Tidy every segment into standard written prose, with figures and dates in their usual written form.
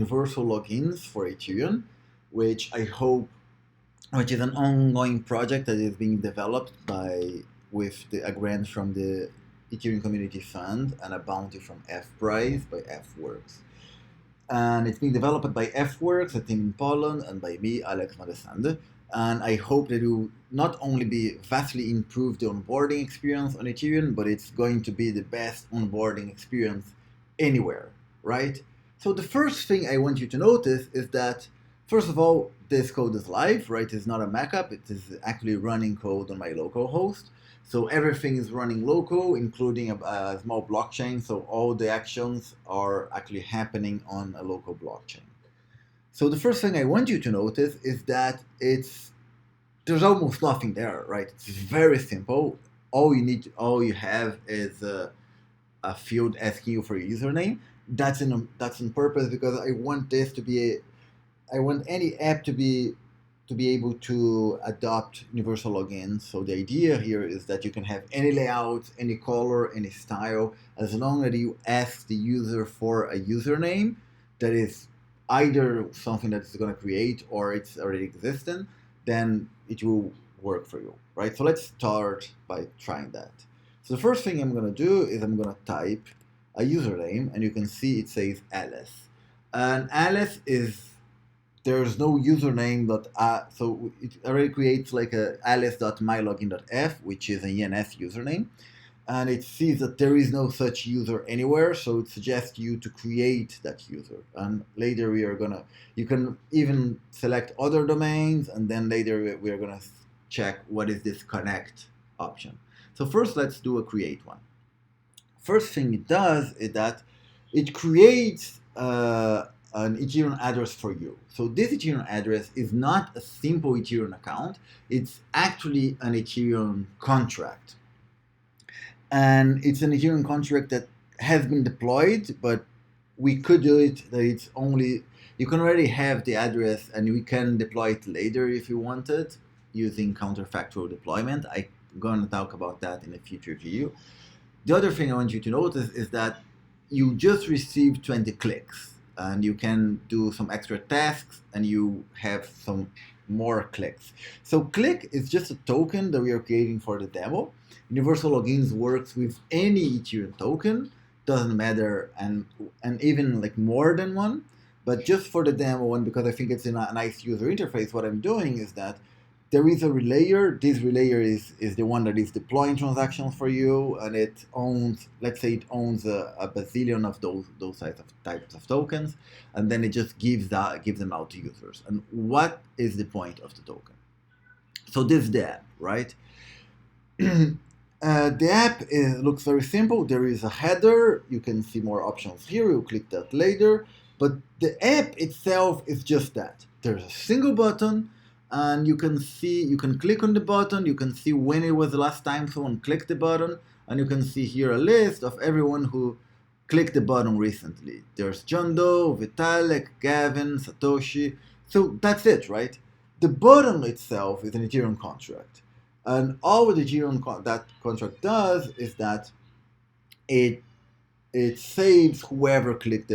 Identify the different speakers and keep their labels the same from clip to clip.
Speaker 1: universal logins for Ethereum, which I hope, which is an ongoing project that is being developed a grant from the Ethereum Community Fund and a bounty from F-Prize by F-Works. And it's being developed by F-Works, a team in Poland, and by me, Alex Madesande. And I hope that it will not only be vastly improve the onboarding experience on Ethereum, but it's going to be the best onboarding experience anywhere, right? So the first thing I want you to notice is that, first of all, this code is live, right? It's not a backup. It is actually running code on my local host. So everything is running local, including a small blockchain. So all the actions are actually happening on a local blockchain. So the first thing I want you to notice is that there's almost nothing there, right? It's very simple. All you have is a field asking you for a username. That's on purpose because I want any app to be able to adopt universal logins. So the idea here is that you can have any layout, any color, any style, as long as you ask the user for a username that is either something that's going to create or it's already existing, then it will work for you, right? So let's start by trying that. So the first thing I'm going to do is I'm going to type a username, and you can see it says Alice. And Alice there's no username, so it already creates like a alice.mylogin.f, which is an ENS username. And it sees that there is no such user anywhere, so it suggests you to create that user. And later you can even select other domains, and then later we are gonna check what is this connect option. So first let's do a create one. First thing it does is that it creates an Ethereum address for you. So this Ethereum address is not a simple Ethereum account, it's actually an Ethereum contract. And it's an Ethereum contract that has been deployed, but we could do it that you can already have the address and we can deploy it later if you wanted using counterfactual deployment. I'm going to talk about that in a future video. The other thing I want you to notice is that you just received 20 clicks and you can do some extra tasks and you have some more clicks. So click is just a token that we are creating for the demo. Universal Logins works with any Ethereum token, doesn't matter, and even like more than one. But just for the demo one, because I think it's in a nice user interface, what I'm doing is that there is a relayer. This relayer is the one that is deploying transactions for you, and it owns, let's say it owns a bazillion of those types of tokens, and then it just gives them out to users. And what is the point of the token? So this is the app, right? The app looks very simple. There is a header. You can see more options here. We'll click that later. But the app itself is just that. There's a single button, and you can click on the button. You can see when it was the last time someone clicked the button, and you can see here a list of everyone who clicked the button recently. There's John Doe, Vitalik, Gavin, Satoshi. So that's it, right? The button itself is an Ethereum contract. And all the Ethereum that contract does is that it saves whoever clicked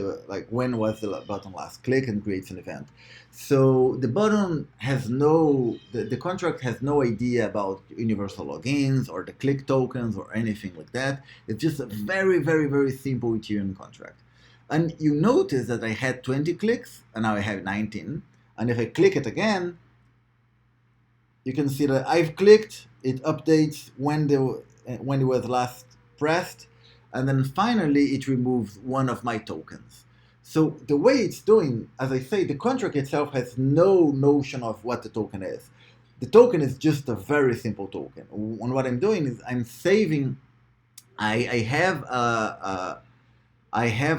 Speaker 1: when was the button last click, and creates an event. So the button has the contract has no idea about universal logins or the click tokens or anything like that. It's just a very, very, very simple Ethereum contract. And you notice that I had 20 clicks and now I have 19. And if I click it again, you can see that I've clicked, it updates when it was last pressed, and then finally it removes one of my tokens. So the way it's doing, as I say, the contract itself has no notion of what the token is. The token is just a very simple token. And what I'm doing is I'm saving, I have a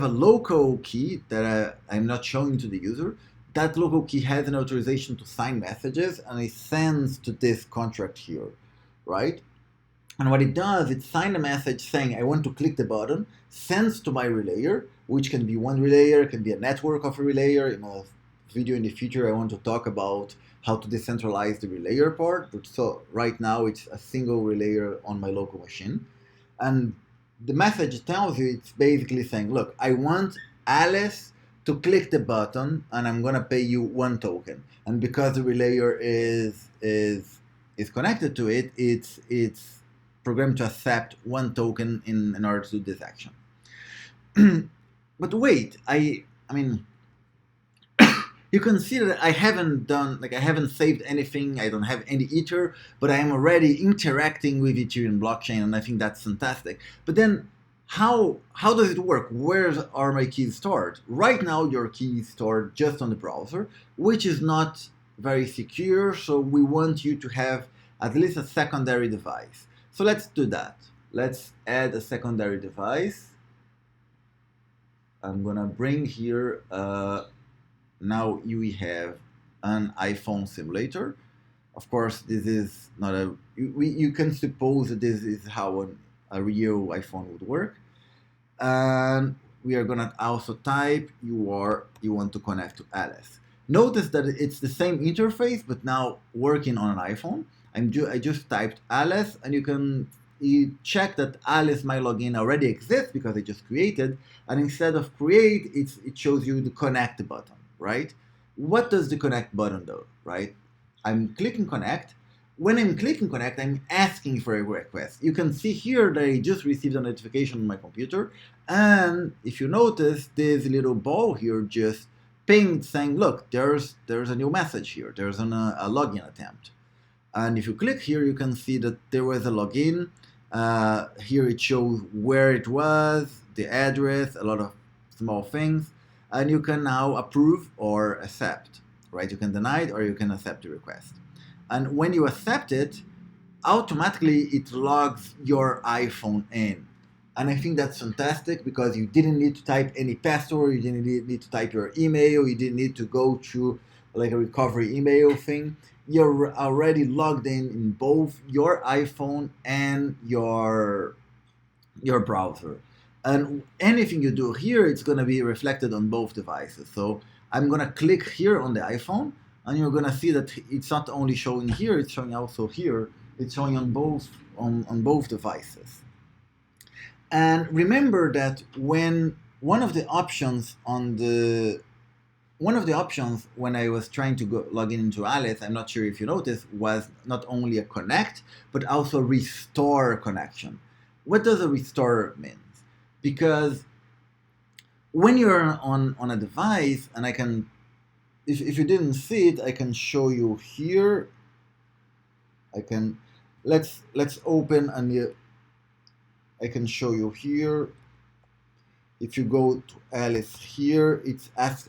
Speaker 1: local key that I'm not showing to the user. That local key has an authorization to sign messages, and it sends to this contract here, right? And what it does, it signs a message saying, I want to click the button, sends to my relayer, which can be one relayer, it can be a network of a relayer. In a video in the future, I want to talk about how to decentralize the relayer part. But so right now, it's a single relayer on my local machine. And the message tells you, it's basically saying, look, I want Alice to click the button, and I'm gonna pay you 1 token. And because the relayer is connected to it, it's programmed to accept 1 token in order to do this action. But wait, I mean, you can see that I haven't done, like, I haven't saved anything, I don't have any Ether, but I am already interacting with Ethereum blockchain, and I think that's fantastic. But then, how does it work? Where are my keys stored? Right now, your key is stored just on the browser, which is not very secure, so we want you to have at least a secondary device. So let's do that. Let's add a secondary device. I'm gonna bring here now we have an iPhone simulator. Of course, this is not a, you can suppose that this is how a real iPhone would work. And we are gonna also type you want to connect to Alice. Notice that it's the same interface, but now working on an iPhone. I just typed Alice, and you check that Alice My Login already exists because I just created, and instead of create, it shows you the connect button, right? What does the connect button do, right? I'm clicking connect. When I'm clicking connect, I'm asking for a request. You can see here that I just received a notification on my computer, and if you notice, this little ball here just pinged saying, look, there's a new message here. There's a login attempt. And if you click here, you can see that there was a login. Here it shows where it was, the address, a lot of small things. And you can now approve or accept, right? You can deny it or you can accept the request. And when you accept it, automatically it logs your iPhone in. And I think that's fantastic because you didn't need to type any password, you didn't need to type your email, you didn't need to go through like a recovery email thing. You're already logged in both your iPhone and your browser. And anything you do here, it's going to be reflected on both devices. So I'm going to click here on the iPhone, and you're going to see that it's not only showing here, it's showing also here. It's showing on both devices. And remember that when one of the options when I was trying to log into Alice, I'm not sure if you noticed, was not only a connect, but also restore connection. What does a restore mean? Because when you're on a device, and I can, if you didn't see it, I can show you here. I can, let's open, and I can show you here. If you go to Alice here, it's asks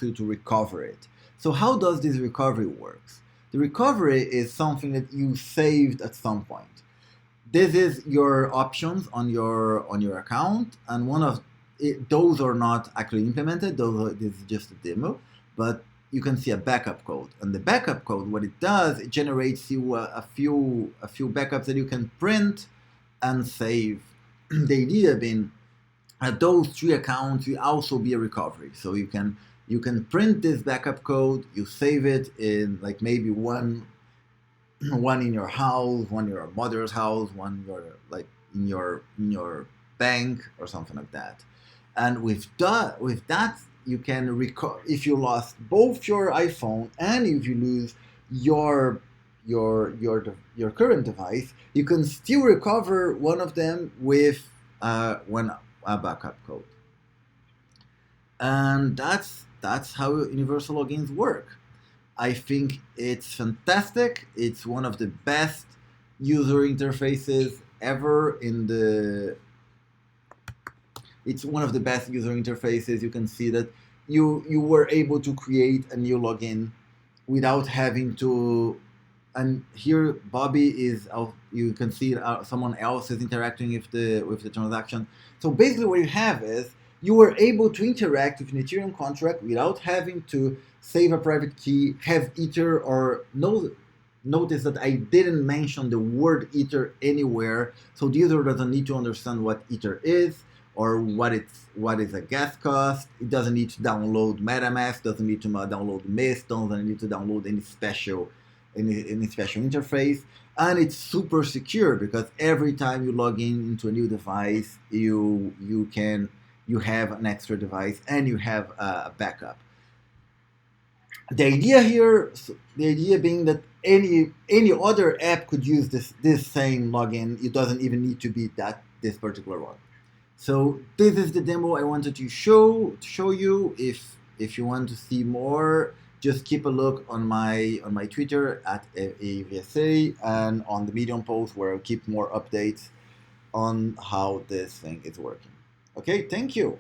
Speaker 1: you to recover it. So how does this recovery works? The recovery is something that you saved at some point. This is your options on your account, and those are not actually implemented. This is just a demo, but you can see a backup code. And the backup code, what it does, it generates you a few backups that you can print and save. The idea being those 3 accounts will also be a recovery. So you can print this backup code, you save it in like maybe one in your house, one in your mother's house, one in your bank or something like that. And with that you can recover. If you lost both your iPhone and if you lose your current device, you can still recover one of them with a backup code. And that's how universal logins work. I think it's fantastic. It's one of the best user interfaces ever it's one of the best user interfaces. You can see that you were able to create a new login without having to, and here Bobby is, you can see someone else is interacting with the transaction. So basically what you have is you were able to interact with an Ethereum contract without having to save a private key, have Ether, or notice that I didn't mention the word Ether anywhere, so the user doesn't need to understand what Ether is or what is a gas cost. It doesn't need to download MetaMask, doesn't need to download Mist, doesn't need to download any special interface, and it's super secure because every time you log into a new device, you can you have an extra device and you have a backup. The idea here, the idea being that any other app could use this same login. It doesn't even need to be this particular one. So this is the demo I wanted to show you. If you want to see more, just keep a look on my Twitter at AVSA and on the Medium post where I'll keep more updates on how this thing is working. Okay, thank you.